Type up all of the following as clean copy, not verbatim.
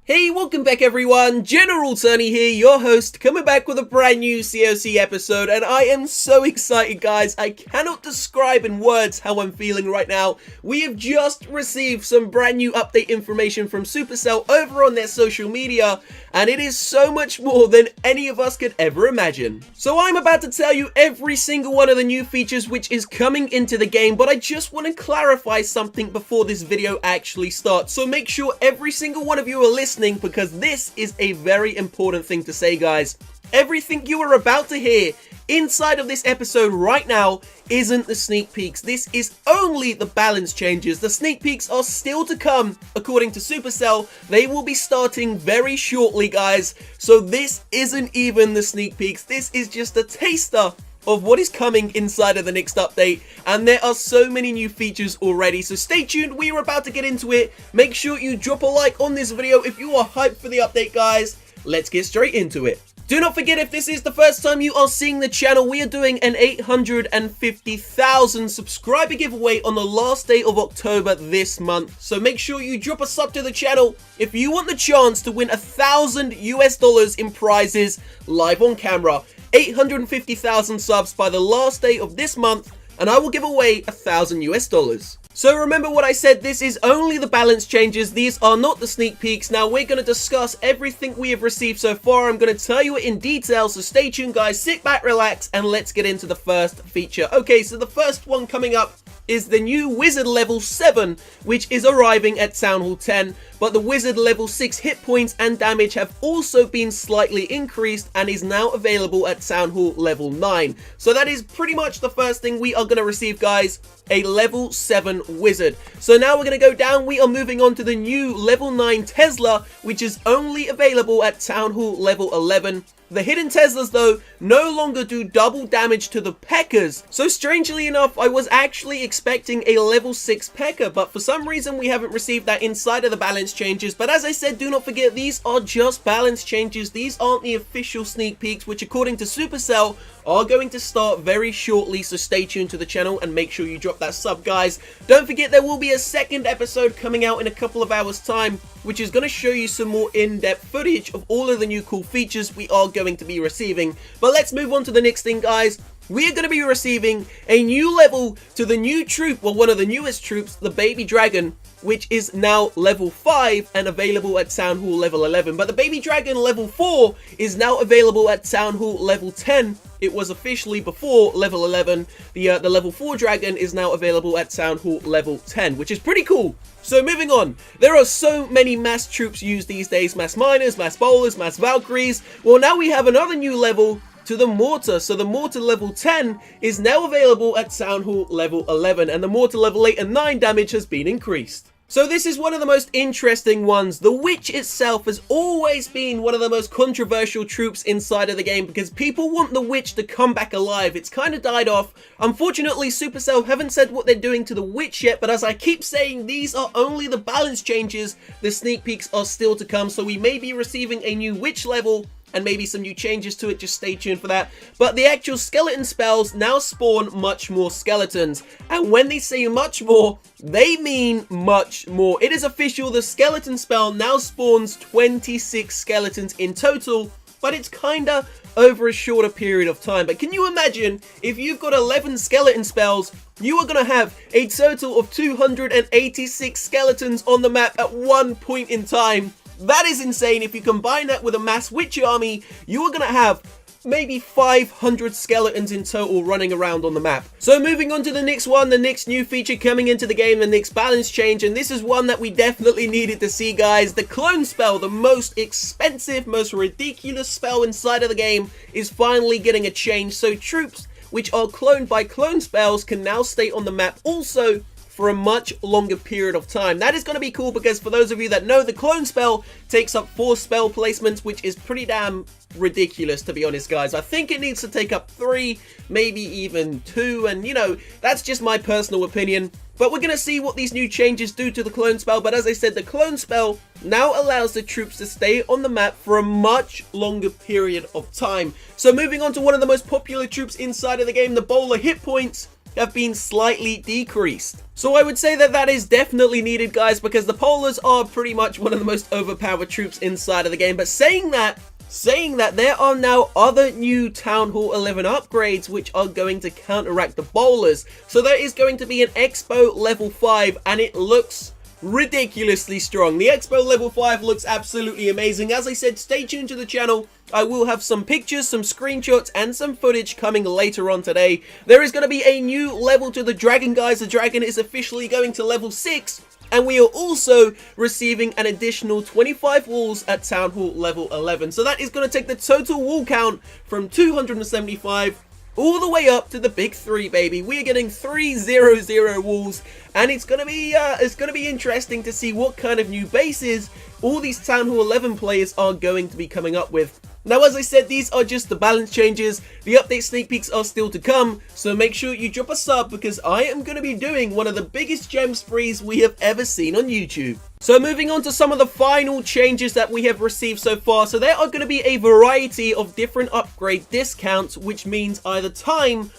Hey, welcome back everyone, General Tony here, your host, coming back with a brand new COC episode, and I am so excited guys, I cannot describe in words how I'm feeling right now. We have just received some brand new update information from Supercell over on their social media, and it is so much more than any of us could ever imagine. So I'm about to tell you every single one of the new features which is coming into the game, but I just want to clarify something before this video actually starts, so make sure every single one of you are listening, because this is a very important thing to say guys. Everything you are about to hear inside of this episode right now isn't the sneak peeks. This is only the balance changes. The sneak peeks are still to come according to Supercell. They will be starting very shortly guys, so this isn't even the sneak peeks. This is just a taster of what is coming inside of the next update, and there are so many new features already, so stay tuned. We are about to get into it. Make sure you drop a like on this video if you are hyped for the update guys. Let's get straight into it. Do not forget, if this is the first time you are seeing the channel, we are doing an 850,000 subscriber giveaway on the last day of October this month. So make sure you drop a sub to the channel if you want the chance to win $1,000 in prizes live on camera. 850,000 subs by the last day of this month, and I will give away $1,000. So remember what I said, this is only the balance changes, these are not the sneak peeks. Now we're going to discuss everything we have received so far. I'm going to tell you it in detail, so stay tuned guys, sit back, relax, and let's get into the first feature. Okay, so the first one coming up is the new Wizard level 7, which is arriving at Town Hall 10, but the Wizard level 6 hit points and damage have also been slightly increased and is now available at Town Hall level 9. So that is pretty much the first thing we are going to receive guys, a level 7 Wizard. So now we're going to go down, we are moving on to the new level 9 Tesla, which is only available at Town Hall level 11. The hidden Teslas though no longer do double damage to the P.E.K.K.A.s. So strangely enough, I was actually expecting a level 6 P.E.K.K.A, but for some reason we haven't received that inside of the balance changes. But as I said, do not forget, these are just balance changes. These aren't the official sneak peeks, which according to Supercell are going to start very shortly, so stay tuned to the channel and make sure you drop that sub guys. Don't forget, there will be a second episode coming out in a couple of hours time, which is going to show you some more in-depth footage of all of the new cool features we are going to be receiving. But let's move on to the next thing guys. We are going to be receiving a new level to the new troop, well, one of the newest troops, the Baby Dragon, which is now level 5 and available at Town Hall level 11. But the Baby Dragon level 4 is now available at Town Hall level 10. It was officially before level 11. The level 4 dragon is now available at Town Hall level 10, which is pretty cool. So moving on, there are so many mass troops used these days, mass miners, mass bowlers, mass Valkyries. Well, now we have another new level to the Mortar. So the Mortar level 10 is now available at Town Hall level 11, and the Mortar level 8 and 9 damage has been increased. So this is one of the most interesting ones. The Witch itself has always been one of the most controversial troops inside of the game because people want the Witch to come back alive. It's kind of died off. Unfortunately, Supercell haven't said what they're doing to the Witch yet, but as I keep saying, these are only the balance changes. The sneak peeks are still to come, so we may be receiving a new Witch level and maybe some new changes to it. Just stay tuned for that. But the actual skeleton spells now spawn much more skeletons, and when they say much more, they mean much more. It is official, the skeleton spell now spawns 26 skeletons in total, but it's kinda over a shorter period of time. But can you imagine if you've got 11 skeleton spells, you are gonna have a total of 286 skeletons on the map at one point in time. That is insane. If you combine that with a mass witch army, you are going to have maybe 500 skeletons in total running around on the map. So moving on to the next one, the next new feature coming into the game, the next balance change, and this is one that we definitely needed to see guys. The clone spell, the most expensive, most ridiculous spell inside of the game, is finally getting a change. So troops which are cloned by clone spells can now stay on the map also for a much longer period of time. That is going to be cool because for those of you that know, the clone spell takes up 4 spell placements, which is pretty damn ridiculous, to be honest guys. I think it needs to take up 3, maybe even 2, and you know, that's just my personal opinion. But we're going to see what these new changes do to the clone spell. But as I said, the clone spell now allows the troops to stay on the map for a much longer period of time. So moving on to one of the most popular troops inside of the game, the bowler hit points have been slightly decreased. So I would say that that is definitely needed, guys, because the bowlers are pretty much one of the most overpowered troops inside of the game. But saying that, there are now other new Town Hall 11 upgrades which are going to counteract the bowlers. So there is going to be an Expo level 5 and it looks ridiculously strong. The Expo level 5 looks absolutely amazing. As I said, stay tuned to the channel. I will have some pictures, some screenshots, and some footage coming later on today. There is going to be a new level to the dragon, guys. The dragon is officially going to level 6. And we are also receiving an additional 25 walls at Town Hall level 11. So that is going to take the total wall count from 275 all the way up to the big 3, baby. We are getting 300 walls, and it's gonna be interesting to see what kind of new bases all these Town Hall 11 players are going to be coming up with. Now, as I said, these are just the balance changes. The update sneak peeks are still to come, so make sure you drop a sub because I am going to be doing one of the biggest gem sprees we have ever seen on YouTube. So moving on to some of the final changes that we have received so far. So there are going to be a variety of different upgrade discounts, which means either time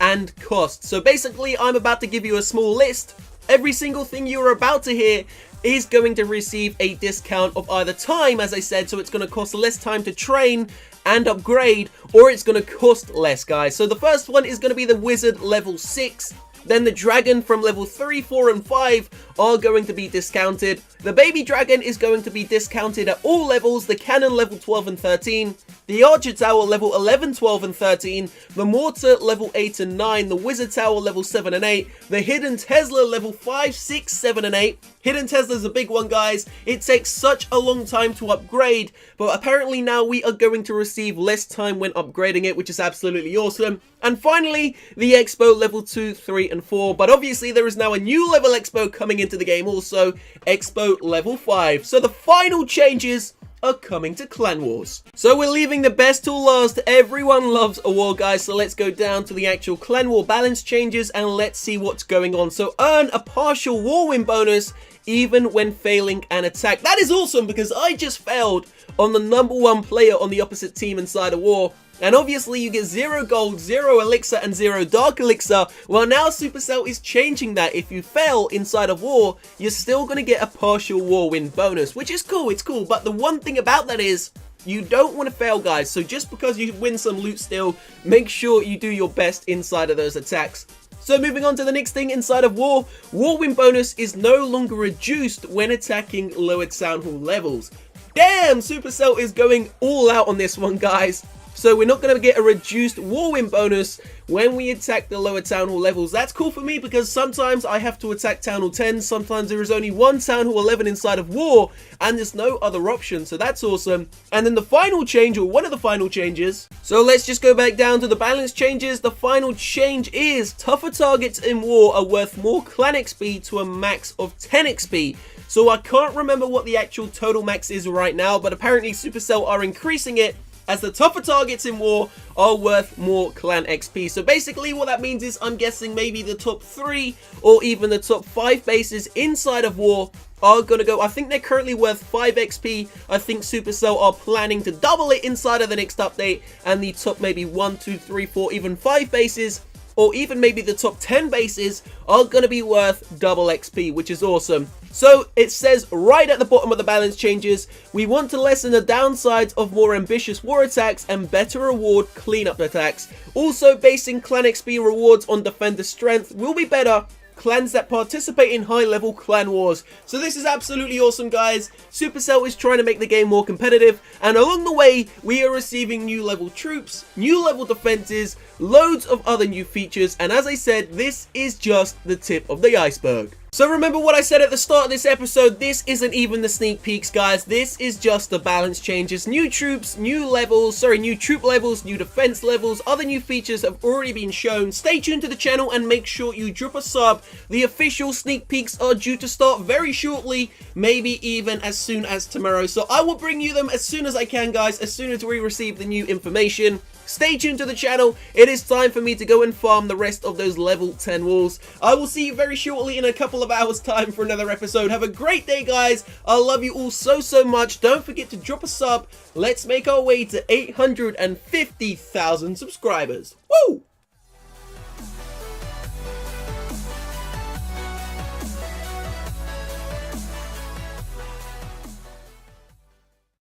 and cost. So basically, I'm about to give you a small list. Every single thing you are about to hear is going to receive a discount of either time, as I said, so it's going to cost less time to train and upgrade, or it's going to cost less, guys. So the first one is going to be the wizard level 6. Then the dragon from level 3, 4, and 5 are going to be discounted. The baby dragon is going to be discounted at all levels. The cannon level 12 and 13. The archer tower level 11, 12, and 13. The mortar level 8 and 9. The wizard tower level 7 and 8. The hidden Tesla level 5, 6, 7, and 8. Hidden Tesla is a big one, guys. It takes such a long time to upgrade, but apparently now we are going to receive less time when upgrading it, which is absolutely awesome. And finally, the Expo level 2, 3, and 4. But obviously, there is now a new level Expo coming into the game also, Expo level 5. So the final changes are coming to Clan Wars. So we're leaving the best till last. Everyone loves a war, guys. So let's go down to the actual Clan War balance changes and let's see what's going on. So earn a partial war win bonus even when failing an attack. That is awesome because I just failed on the #1 player on the opposite team inside a war. And obviously you get 0 gold, 0 elixir, and 0 dark elixir. Well, now Supercell is changing that. If you fail inside a war, you're still going to get a partial war win bonus, which is cool. It's cool. But the one thing about that is you don't want to fail, guys. So just because you win some loot still, make sure you do your best inside of those attacks. So moving on to the next thing inside of war win bonus is no longer reduced when attacking lower Town Hall levels. Damn, Supercell is going all out on this one, guys. So we're not going to get a reduced war win bonus when we attack the lower Town Hall levels. That's cool for me because sometimes I have to attack Town Hall 10. Sometimes there is only one Town Hall 11 inside of war and there's no other option. So that's awesome. And then the final change, or one of the final changes. So let's just go back down to the balance changes. The final change is tougher targets in war are worth more clan XP to a max of 10 XP. So I can't remember what the actual total max is right now, but apparently Supercell are increasing it as the tougher targets in war are worth more clan XP. So basically what that means is I'm guessing maybe the top 3 or even the top 5 bases inside of war are going to go. I think they're currently worth 5 XP. I think Supercell are planning to double it inside of the next update, and the top maybe 1, 2, 3, 4, even 5 bases, or even maybe the top 10 bases are going to be worth double XP, which is awesome. So it says right at the bottom of the balance changes, we want to lessen the downsides of more ambitious war attacks and better reward cleanup attacks. Also, basing clan XP rewards on defender strength will be better clans that participate in high-level clan wars. So this is absolutely awesome, guys. Supercell is trying to make the game more competitive, and along the way, we are receiving new level troops, new level defenses, loads of other new features, and as I said, this is just the tip of the iceberg. So remember what I said at the start of this episode, this isn't even the sneak peeks, guys. This is just the balance changes. New troops, new levels, new troop levels, new defense levels, other new features have already been shown. Stay tuned to the channel and make sure you drop a sub. The official sneak peeks are due to start very shortly, maybe even as soon as tomorrow. So I will bring you them as soon as I can, guys, as soon as we receive the new information. stay tuned to the channel. It is time for me to go and farm the rest of those level 10 walls. I will see you very shortly in a couple of hours time for another episode. Have a great day, guys. I love you all so much. Don't forget to drop a sub. Let's make our way to 850,000 subscribers.